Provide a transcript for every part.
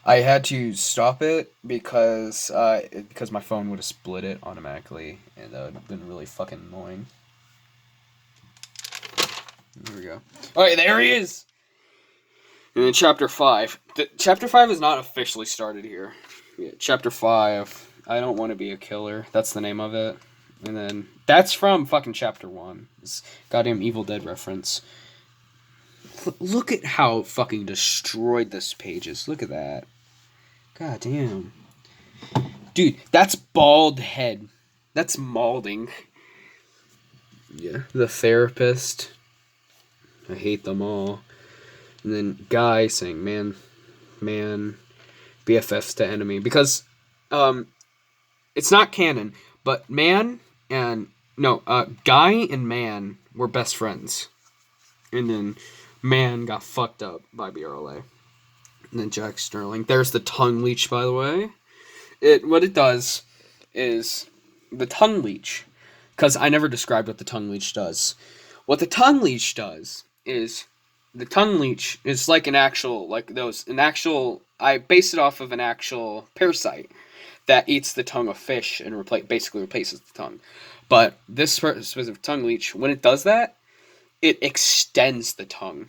I had to stop it because my phone would have split it automatically, and that would have been really fucking annoying. There we go. All right, there he is. And then chapter 5. Chapter 5 is not officially started here. Yeah, chapter 5. I don't want to be a killer. That's the name of it. And then that's from fucking chapter 1. It's goddamn Evil Dead reference. Look at how fucking destroyed this page is. Look at that. God damn. Dude, that's bald head. That's maulding. Yeah. The therapist. I hate them all. And then Guy saying, man, BFFs to enemy. Because, it's not canon, but Guy and Man were best friends. And then Man got fucked up by BRLA. And then Jack Sterling. There's the tongue leech, by the way. What it does is the tongue leech, because I never described what the tongue leech does. What the tongue leech does is the tongue leech is like I base it off of an actual parasite that eats the tongue of fish and basically replaces the tongue. But this specific tongue leech, when it does that, it extends the tongue.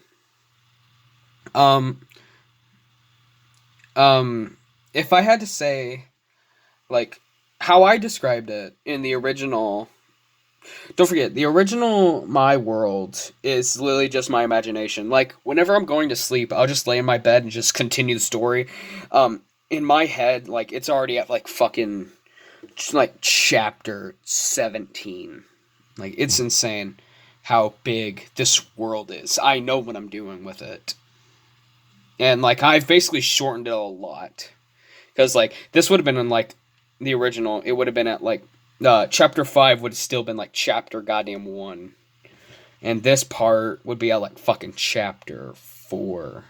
If I had to say, like, how I described it in the original, don't forget, the original My World is literally just my imagination. Like, whenever I'm going to sleep, I'll just lay in my bed and just continue the story. In my head, like, it's already at, like, fucking, like, chapter 17. Like, it's insane how big this world is. I know what I'm doing with it. And, like, I've basically shortened it a lot. Because, like, this would have been in, like, the original, it would have been at, like, chapter 5 would have still been, like, chapter goddamn 1. And this part would be at, like, fucking chapter 4.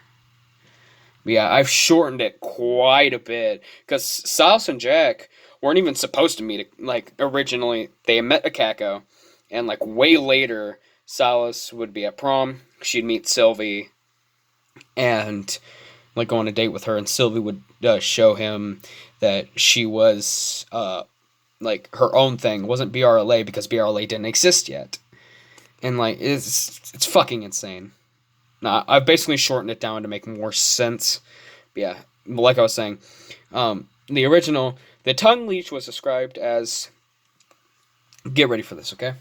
But yeah, I've shortened it quite a bit. Because Silas and Jack weren't even supposed to meet, like, originally, they met at Kako. And, like, way later, Silas would be at prom, she'd meet Sylvie, and, like, go on a date with her, and Sylvie would show him that she was, like, her own thing. It wasn't BRLA because BRLA didn't exist yet. And, like, it's fucking insane. Nah, I've basically shortened it down to make more sense. But yeah, like I was saying, the original, the tongue leech was described as, get ready for this, okay?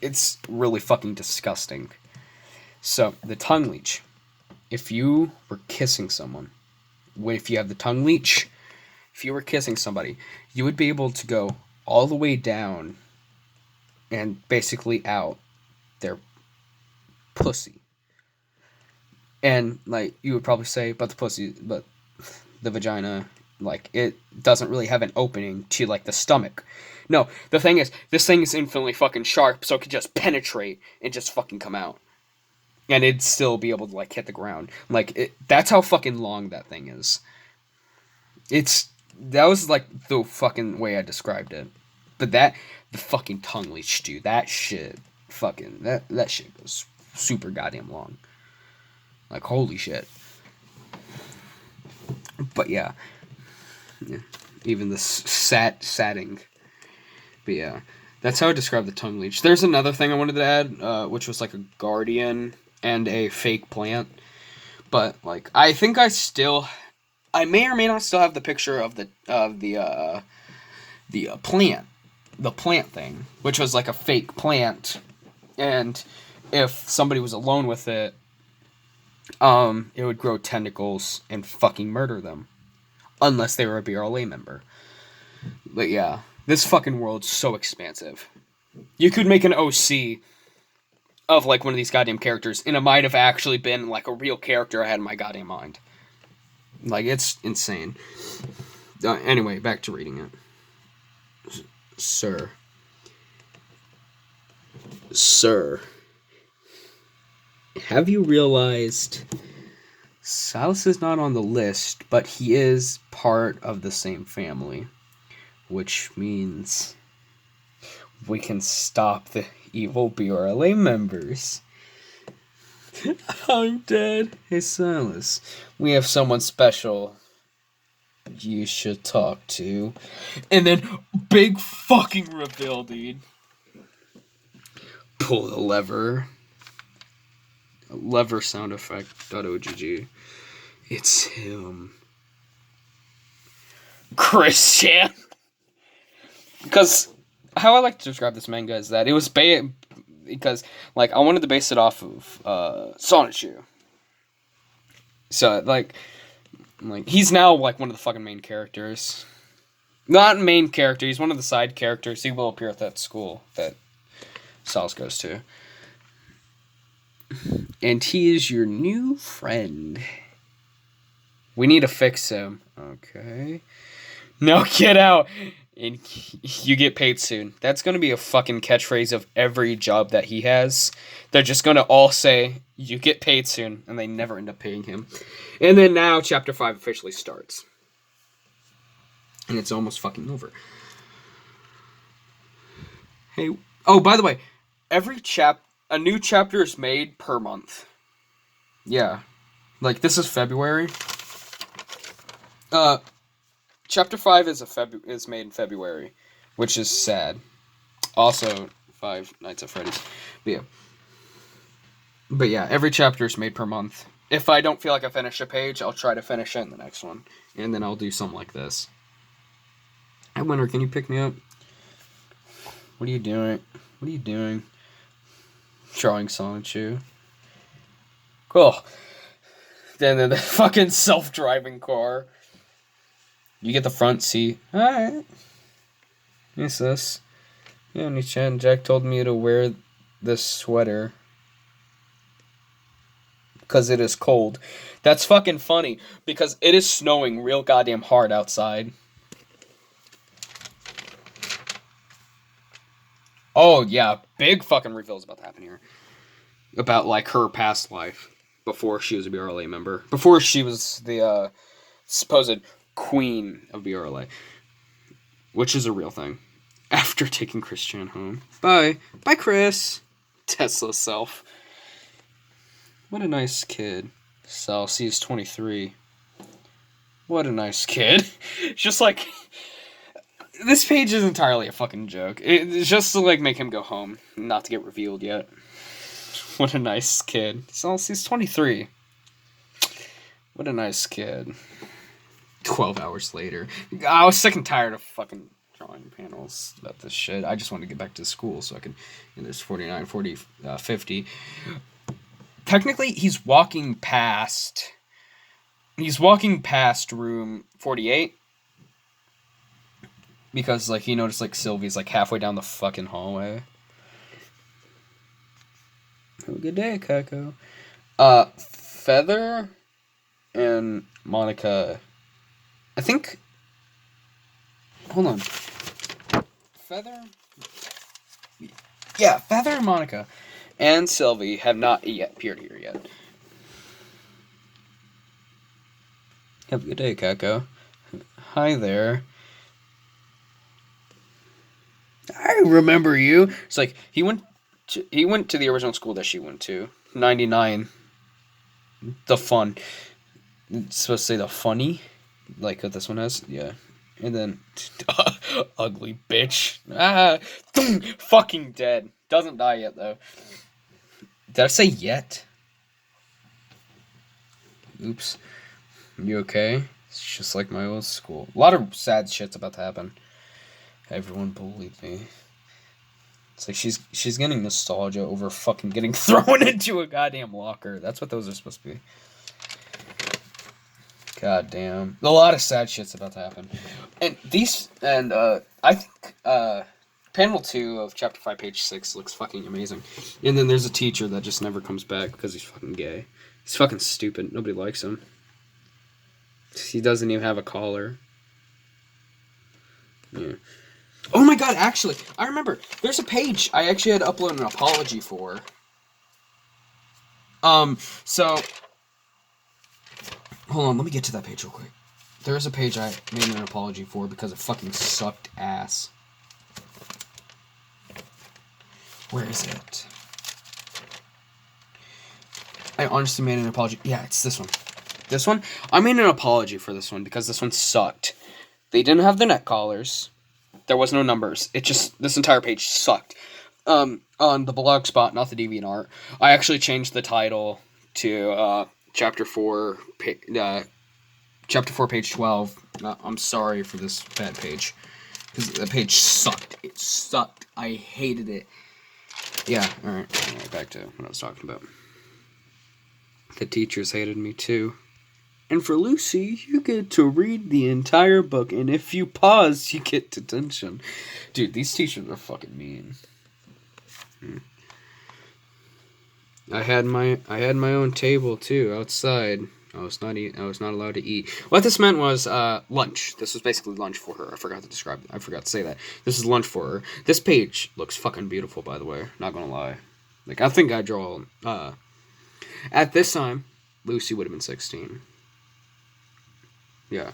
It's really fucking disgusting. So, the tongue leech. If you were kissing someone, if you have the tongue leech, if you were kissing somebody, you would be able to go all the way down and basically out their pussy. And, like, you would probably say, but the vagina, like, it doesn't really have an opening to, like, the stomach. No, the thing is, this thing is infinitely fucking sharp, so it could just penetrate and just fucking come out. And it'd still be able to, like, hit the ground. Like, that's how fucking long that thing is. That was, like, the fucking way I described it. But the fucking tongue leech, dude, that shit, that shit goes super goddamn long. Like, holy shit. But yeah. Even the satting. But yeah, that's how I describe the tongue leech. There's another thing I wanted to add, which was, like, a guardian and a fake plant. But, like, I think I may or may not still have the picture of the plant. The plant thing, which was, like, a fake plant. And if somebody was alone with it, it would grow tentacles and fucking murder them. Unless they were a BRLA member. But yeah, this fucking world's so expansive. You could make an OC of, like, one of these goddamn characters, and it might have actually been, like, a real character I had in my goddamn mind. Like, it's insane. Anyway, back to reading it. Sir, have you realized Silas is not on the list, but he is part of the same family, which means we can stop the evil BRLA members. I'm dead. Hey, Silas, we have someone special you should talk to. And then, big fucking reveal, dude. Pull the lever. Lever sound effect. .ogg. It's him. Christian. Because how I like to describe this manga is that it was because like I wanted to base it off of Sonichu. So like he's now like one of the fucking main characters. Not main character, he's one of the side characters. He will appear at that school that Sals goes to. And he is your new friend. We need to fix him. Okay. No, get out. And you get paid soon. That's going to be a fucking catchphrase of every job that he has. They're just going to all say, you get paid soon. And they never end up paying him. And then now chapter 5 officially starts. And it's almost fucking over. Hey, oh, by the way, a new chapter is made per month. Yeah. Like, this is February. Chapter 5 is made in February, which is sad. Also, Five Nights at Freddy's. But yeah, every chapter is made per month. If I don't feel like I finish a page, I'll try to finish it in the next one. And then I'll do something like this. Hey, Winter, can you pick me up? What are you doing? What are you doing? Drawing Sonichu. Cool. Then the fucking self-driving car. You get the front seat. Alright. What's this? Yeah, Nichan, Jack told me to wear this sweater. Because it is cold. That's fucking funny. Because it is snowing real goddamn hard outside. Oh, yeah. Big fucking reveal is about to happen here. About, like, her past life. Before she was a BRLA member. Before she was the, supposed queen of BRLA. Which is a real thing. After taking Christian home. Bye. Bye, Chris. Tesla self. What a nice kid. Celsius 23. What a nice kid. Just like... This page is entirely a fucking joke. It's just to, like, make him go home. Not to get revealed yet. What a nice kid. Celsius 23. What a nice kid. 12 hours later. I was sick and tired of fucking drawing panels about this shit. I just wanted to get back to school so I could... And there's 49, 40, 50. Technically, he's walking past room 48. Because, like, he noticed, like, Sylvie's, like, halfway down the fucking hallway. Have a good day, Kako. Feather and Monica... I think... Hold on. Feather... Yeah, Feather and Monica and Sylvie have not yet appeared here yet. Have a good day, Kako. Hi there. I remember you. It's like he went to the original school that she went to. 99. The fun. It's supposed to say the funny, like what this one has. Yeah. And then ugly bitch. Fucking dead. Doesn't die yet though. Did I say yet? Oops. You okay? It's just like my old school. A lot of sad shit's about to happen. Everyone bullied me. It's like she's getting nostalgia over fucking getting thrown into a goddamn locker. That's what those are supposed to be. God damn. A lot of sad shit's about to happen. And I think panel 2 of chapter 5, page 6 looks fucking amazing. And then there's a teacher that just never comes back because he's fucking gay. He's fucking stupid. Nobody likes him. He doesn't even have a collar. Yeah. Oh my god, actually, I remember. There's a page I actually had to upload an apology for. So... Hold on, let me get to that page real quick. There is a page I made an apology for because it fucking sucked ass. Where is it? I honestly made an apology. Yeah, it's this one. This one, I made an apology for this one because this one sucked. They didn't have the neck collars. There was no numbers. It just, this entire page sucked. On the blog spot, not the DeviantArt, I actually changed the title to chapter 4, chapter 4, page 12. I'm sorry for this bad page. Because the page sucked. It sucked. I hated it. Yeah, alright. Anyway, back to what I was talking about. The teachers hated me too. And for Lucy, you get to read the entire book, and if you pause, you get detention. Dude, these teachers are fucking mean. I had my own table too outside. I was not allowed to eat. What this meant was lunch. This was basically lunch for her. I forgot to say that. This is lunch for her. This page looks fucking beautiful, by the way. Not gonna lie. Like, I think I draw. At this time, Lucy would have been 16. Yeah.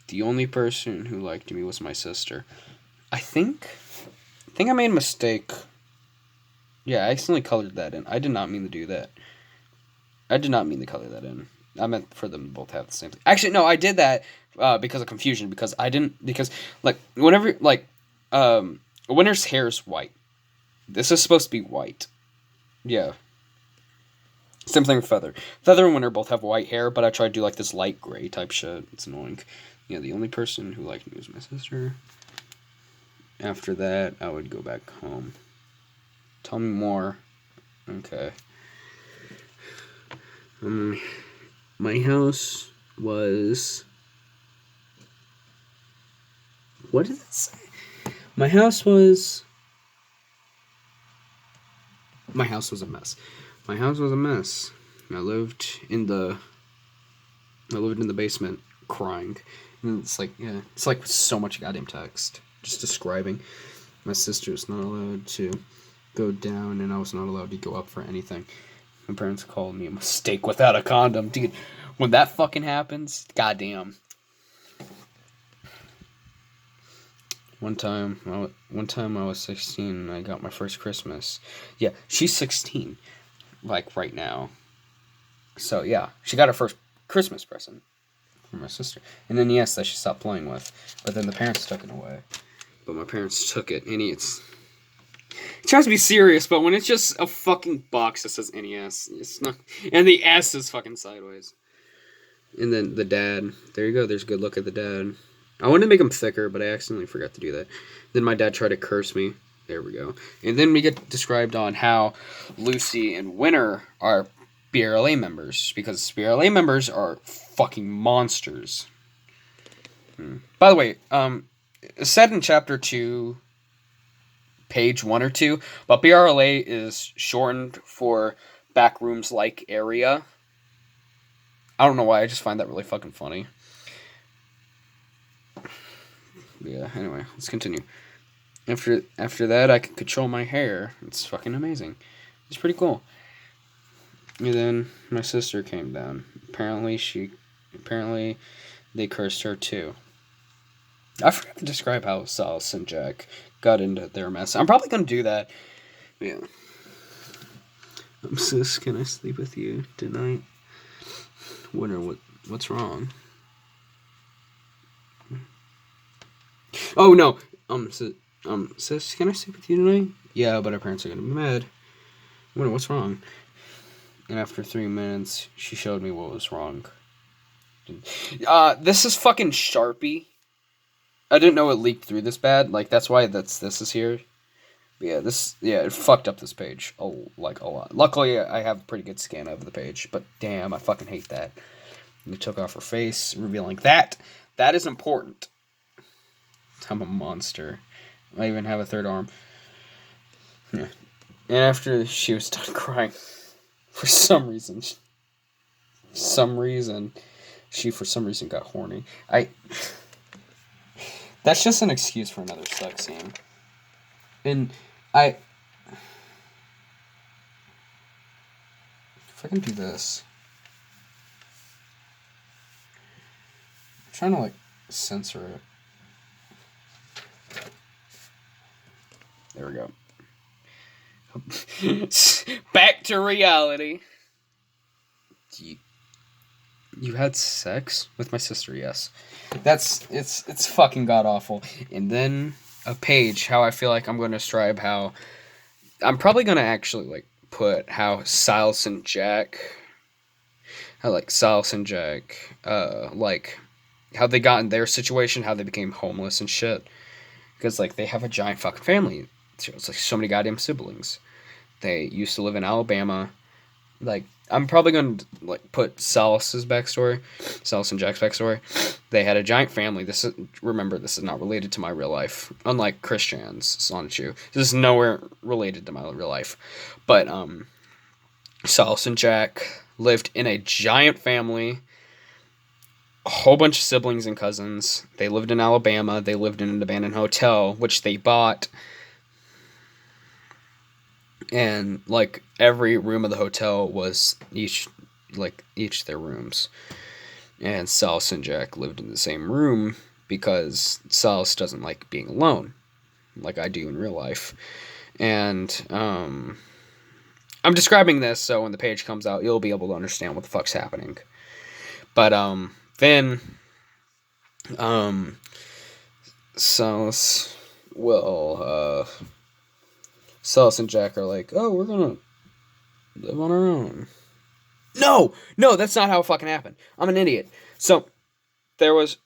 The only person who liked me was my sister. I think I made a mistake. Yeah, I accidentally colored that in. I did not mean to do that. I did not mean to color that in. I meant for them to both have the same thing. Actually, no, I did that because of confusion. Because, like, whenever, like, Winter's hair is white. This is supposed to be white. Yeah. Same thing with Feather. Feather and Winter both have white hair, but I tried to do, like, this light gray type shit. It's annoying. Yeah, the only person who liked me was my sister. After that, I would go back home. Tell me more. Okay. My house was... What did it say? My house was a mess. My house was a mess. I lived in the basement crying. And it's like, yeah, it's like so much goddamn text just describing. My sister was not allowed to go down, and I was not allowed to go up for anything. My parents called me a mistake without a condom. Dude, when that fucking happens, goddamn. One time I was 16 and I got my first Christmas. Yeah, she's 16, like right now. So yeah, she got her first Christmas present from my sister. And then yes, that she stopped playing with. But then the parents took it away. But my parents took it, and it tries to be serious, but when it's just a fucking box that says NES, it's not, and the S is fucking sideways. And then the dad, there you go, there's a good look at the dad. I wanted to make him thicker, but I accidentally forgot to do that. Then my dad tried to curse me. There we go. And then we get described on how Lucy and Winter are BRLA members, because BRLA members are fucking monsters. By the way, it's said in chapter 2, page 1 or 2, but BRLA is shortened for backrooms-like area. I don't know why, I just find that really fucking funny. Yeah, anyway, let's continue. After that, I can control my hair. It's fucking amazing. It's pretty cool. And then my sister came down. Apparently they cursed her too. I forgot to describe how Salas and Jack got into their mess. I'm probably gonna do that. Yeah. Sis, can I sleep with you tonight? What's wrong? Oh no. Sis, can I sleep with you tonight? Yeah, but our parents are gonna be mad. What's wrong? And after 3 minutes, she showed me what was wrong. This is fucking Sharpie. I didn't know it leaked through this bad. Like, that's why this is here. But yeah, it fucked up this page a lot. Luckily, I have a pretty good scan of the page, but damn, I fucking hate that. And they took off her face, revealing that. That is important. I'm a monster. I even have a third arm. Yeah. And after she was done crying, for some reason, she got horny. That's just an excuse for another sex scene. And if I can do this, I'm trying to like censor it. There we go. Back to reality. You, you had sex with my sister, yes. It's fucking god awful. And then a page, how I feel like I'm going to describe how I'm probably going to actually like put how Silas and Jack, how like Silas and Jack, like how they got in their situation, how they became homeless and shit. Because like they have a giant fucking family. It's like so many goddamn siblings. They used to live in Alabama. Like I'm probably going to like put Salus's backstory, Salus and Jack's backstory. They had a giant family. This is not related to my real life. Unlike Christian's Sonichu, this is nowhere related to my real life. But Salus and Jack lived in a giant family, a whole bunch of siblings and cousins. They lived in Alabama. They lived in an abandoned hotel, which they bought. And like every room of the hotel was each their rooms. And Salus and Jack lived in the same room because Salus doesn't like being alone, like I do in real life. And I'm describing this so when the page comes out, you'll be able to understand what the fuck's happening. But then Salus will Salus and Jack are like, oh, we're gonna live on our own. No, that's not how it fucking happened. I'm an idiot. So there was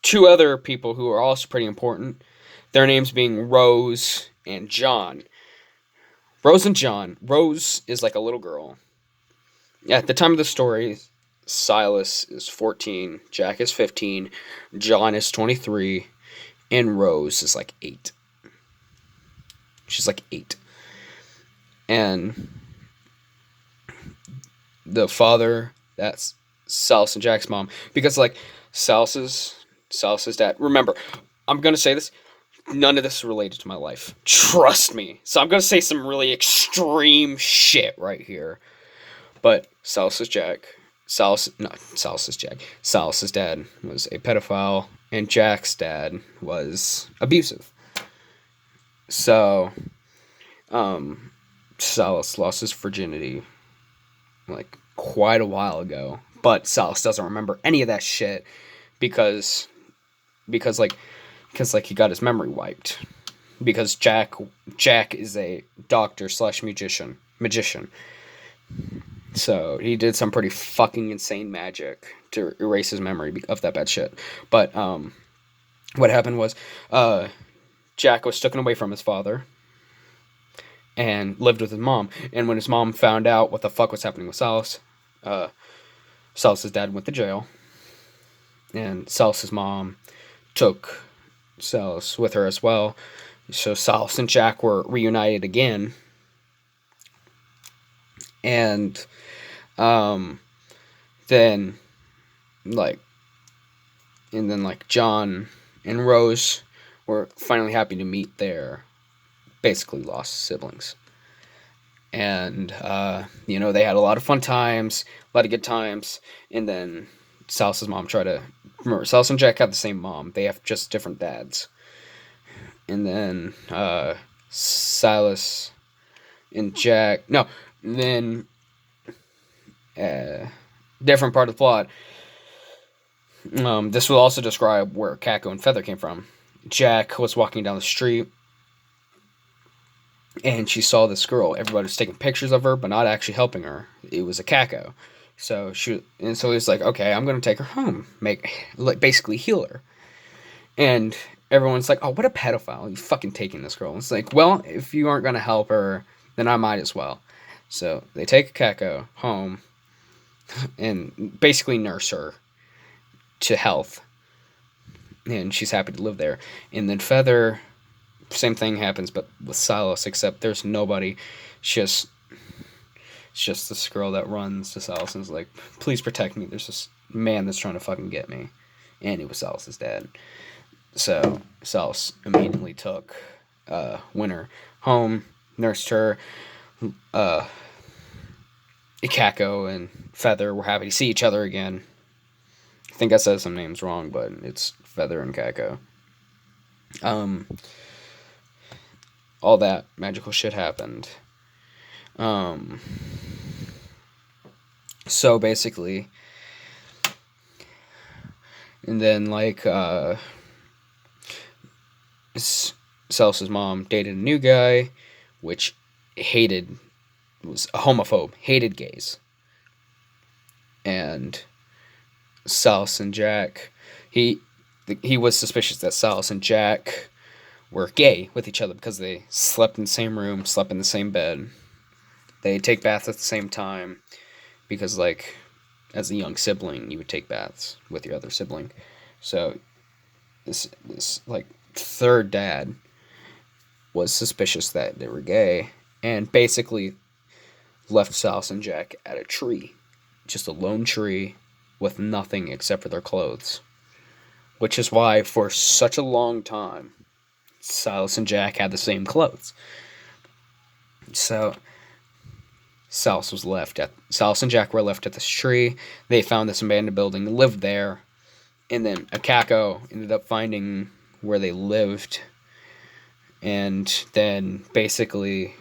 two other people who are also pretty important. Their names being Rose and John. Rose and John. Rose is like a little girl. At the time of the story, Silas is 14, Jack is 15, John is 23, and Rose is like 8. She's like 8. And the father, that's Salus and Jack's mom, because like Salus's dad. Remember, I'm gonna say this. None of this is related to my life. Trust me. So I'm gonna say some really extreme shit right here. But Salus's dad was a pedophile, and Jack's dad was abusive. So, Salus lost his virginity like quite a while ago, but Salus doesn't remember any of that shit because he got his memory wiped because Jack is a doctor / magician, so he did some pretty fucking insane magic to erase his memory of that bad shit. But what happened was Jack was taken away from his father and lived with his mom. And when his mom found out what the fuck was happening with Salus, Salus's dad went to jail. And Salus's mom took Salus with her as well. So Salus and Jack were reunited again. And then John and Rose were finally happy to meet their basically lost siblings. And they had a lot of fun times, a lot of good times. And then Salus's mom remember, Salus and Jack have the same mom. They have just different dads. And then Salus and Jack different part of the plot. This will also describe where Kako and Feather came from. Jack was walking down the street, and she saw this girl. Everybody was taking pictures of her, but not actually helping her. It was a Kako. So he was like, okay, I'm going to take her home, basically heal her. And everyone's like, oh, what a pedophile. You fucking taking this girl. And it's like, well, if you aren't going to help her, then I might as well. So they take Kako home and basically nurse her to health. And she's happy to live there. And then Feather, same thing happens, but with Salus, except there's nobody. It's just this girl that runs to Salus and is like, please protect me. There's this man that's trying to fucking get me. And it was Salus's dad. So Salus immediately took Winter home, nursed her. Kako and Feather were happy to see each other again. I think I said some names wrong, but it's Feather and Kako. All that magical shit happened. So basically, and then like Salsa's mom dated a new guy, which hated was a homophobe, hated gays, and Salas and Jack, he he was suspicious that Salas and Jack were gay with each other because they slept in the same room, slept in the same bed. They take baths at the same time because, like, as a young sibling, you would take baths with your other sibling. So this like third dad was suspicious that they were gay and basically left Salas and Jack at a tree, just a lone tree with nothing except for their clothes. Which is why, for such a long time, Silas and Jack had the same clothes. So Silas and Jack were left at this tree. They found this abandoned building, lived there, and then Akako ended up finding where they lived, and then basically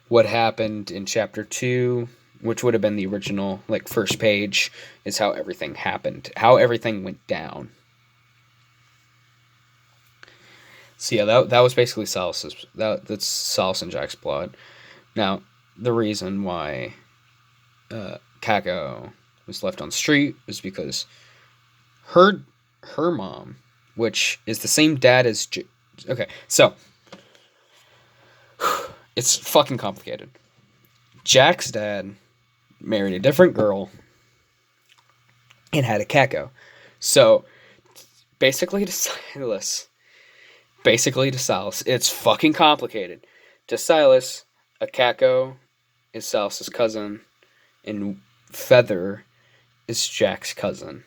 what happened in chapter 2, which would have been the original like first page, is how everything happened, how everything went down. So yeah, that was basically that's Salas and Jack's plot. Now, the reason why Kako was left on the street was because her her mom, which is the same dad as okay, so it's fucking complicated. Jack's dad married a different girl and had a Kako. So basically to Silas, it's fucking complicated. To Silas, a Kako is Silas's cousin, and Feather is Jack's cousin.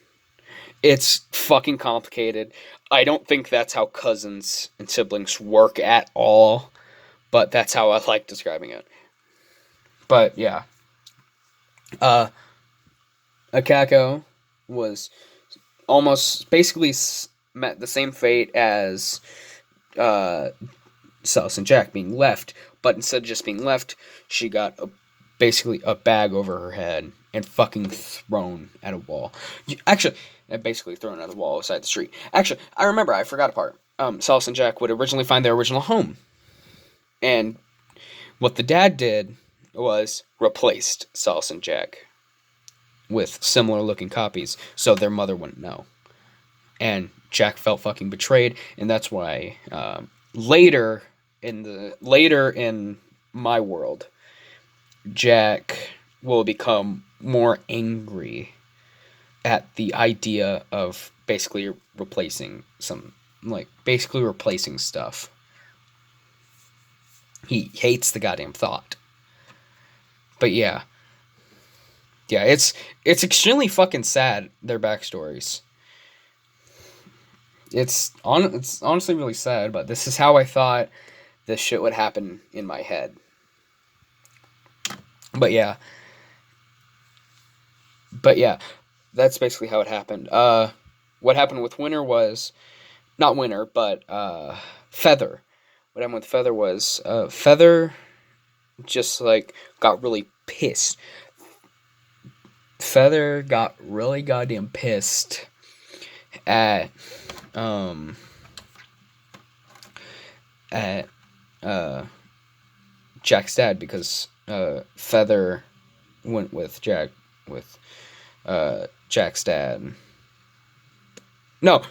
It's fucking complicated. I don't think that's how cousins and siblings work at all, but that's how I like describing it. But yeah, uh, Akako was almost basically met the same fate as uh, Silas and Jack, being left, but instead of just being left, she got basically a bag over her head and fucking thrown at a wall. Actually, basically thrown at a wall beside the street. Actually, I remember, I forgot a part. Silas and Jack would originally find their original home, and what the dad did was replaced Silas and Jack with similar looking copies so their mother wouldn't know. And Jack felt fucking betrayed, and that's why later in my world, Jack will become more angry at the idea of basically replacing stuff. He hates the goddamn thought. But yeah, it's extremely fucking sad, their backstories. It's honestly really sad, but this is how I thought this shit would happen in my head. But yeah, that's basically how it happened. What happened with Winter was not Winter, but Feather. What happened with Feather was Feather just like got really pissed. Feather got really goddamn pissed at at Jack's dad because Feather went with Jack's dad. No,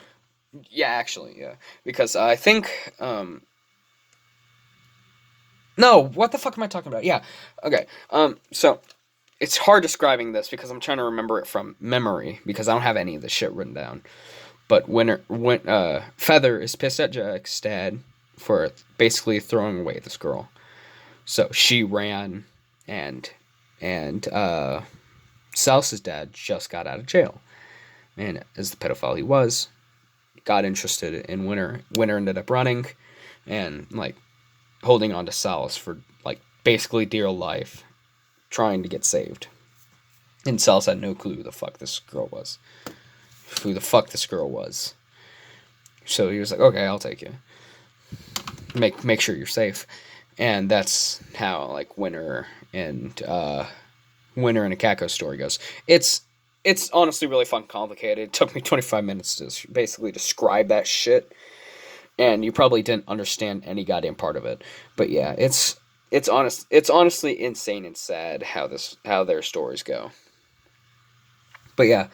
yeah, actually, yeah, because I think no, what the fuck am I talking about? Yeah, okay. So it's hard describing this because I'm trying to remember it from memory because I don't have any of this shit written down. But when Feather is pissed at Jack's dad for basically throwing away this girl, so she ran, and Salsa's dad just got out of jail, and as the pedophile he was, got interested in Winter. Winter ended up running, and like holding on to Salas for like basically dear life, trying to get saved. And Salas had no clue who the fuck this girl was. So he was like, okay, I'll take you. Make sure you're safe. And that's how like Winter and Winter in a Kako story goes. It's honestly really fun, complicated. It took me 25 minutes to basically describe that shit, and you probably didn't understand any goddamn part of it. But yeah, it's honestly insane and sad how their stories go. But yeah,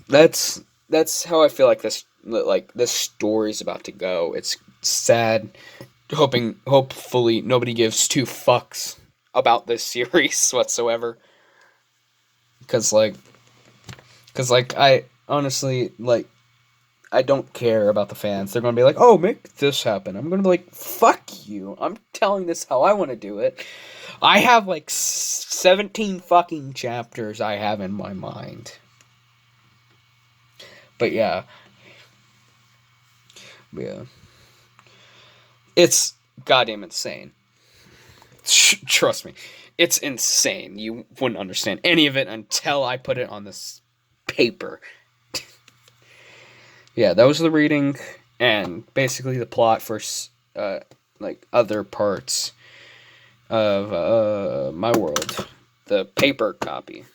that's how I feel like this story's about to go. It's sad. Hopefully nobody gives two fucks about this series whatsoever. Cause like, cause like I honestly like I don't care about the fans. They're gonna be like, "Oh, make this happen." I'm gonna be like, "Fuck you! I'm telling this how I want to do it." I have like 17 fucking chapters I have in my mind. But yeah, yeah, it's goddamn insane. Trust me, it's insane. You wouldn't understand any of it until I put it on this paper. Yeah, that was the reading and basically the plot for like other parts of my world, the paper copy.